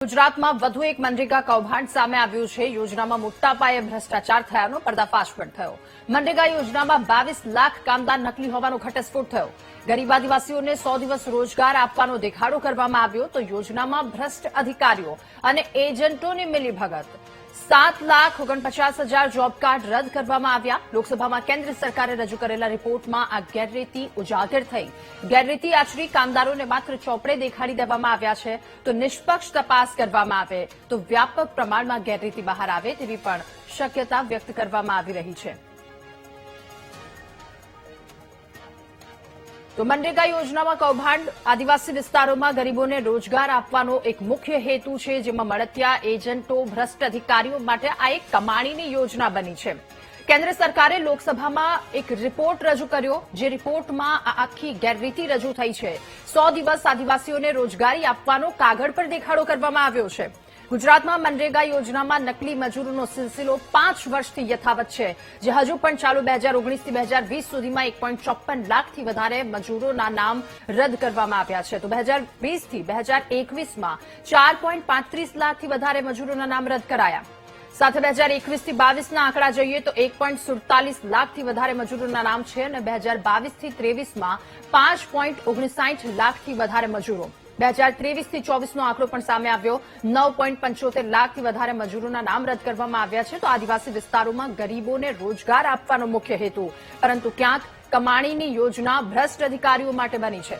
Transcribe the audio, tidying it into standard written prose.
ગુજરાતમાં વધુ એક મનરેગા કૌભાંડ સામે આવ્યું છે. યોજનામાં મોટા પાયે ભ્રષ્ટાચાર થયાનો પર્દાફાશ પણ થયો. મનરેગા યોજનામાં 22 લાખ કામદાર નકલી હોવાનો ઘટસ્ફોટ થયો. ગરીબ આદિવાસીઓને 100 દિવસ રોજગાર આપવાનો દેખાડો કરવામાં આવ્યો તો યોજનામાં ભ્રષ્ટ અધિકારીઓ અને એજન્ટોની મિલીભગત. 7,49,000 જોબ કાર્ડ રદ કરવામાં આવ્યા. લોકસભામાં કેન્દ્ર સરકારે રજૂ કરેલા રિપોર્ટમાં આ ગેરરીતિ ઉજાગર થઈ. ગેરરીતિ આચરી કામદારોને માત્ર ચોપડે દેખાડી દેવામાં આવ્યા છે તો નિષ્પક્ષ તપાસ કરવામાં આવે તો વ્યાપક પ્રમાણમાં ગેરરીતિ બહાર આવે તેવી પણ શક્યતા વ્યક્ત કરવામાં આવી રહી છે. તો મનરેગા યોજનામાં કૌભાંડ. આદિવાસી વિસ્તારોમાં ગરીબોને રોજગાર આપવાનો એક મુખ્ય હેતુ છે, જેમાં મળતિયા એજન્ટો ભ્રષ્ટ અધિકારીઓ માટે આ એક કમાણીની યોજના બની છે. કેન્દ્ર સરકારે લોકસભામાં એક રિપોર્ટ રજૂ કર્યો, જે રિપોર્ટમાં આ આખી ગેરરીતિ રજૂ થઈ છે. 100 દિવસ આદિવાસીઓને રોજગારી આપવાનો કાગળ પર દેખાડો કરવામાં આવ્યો છે. ગુજરાતમાં મનરેગા યોજનામાં નકલી મજૂરોનો સિલસિલો 5 વર્ષથી યથાવત છે, જે હજુ પણ ચાલુ 2019થી 2020 સુધીમાં 1.54 લાખથી વધારે મજૂરોના નામ રદ કરવામાં આવ્યા છે. તો 2020થી 2021માં 4.35 લાખથી વધારે મજૂરોના નામ રદ કરાયા. સાથે 2021થી 22ના આંકડા જોઈએ તો 1.47 લાખથી વધારે મજૂરોના નામ છે અને 2022થી 23માં 5.59 લાખથી વધારે મજૂરો. 2023થી 24નો આંકડો પણ સામે આવ્યો. 9.75 લાખથી વધારે મજૂરોના નામ રદ કરવામાં આવ્યા છે. તો આદિવાસી વિસ્તારોમાં ગરીબોને રોજગાર આપવાનો મુખ્ય હેતુ, પરંતુ ક્યાંક કમાણીની યોજના ભ્રષ્ટ અધિકારીઓ માટે બની છે.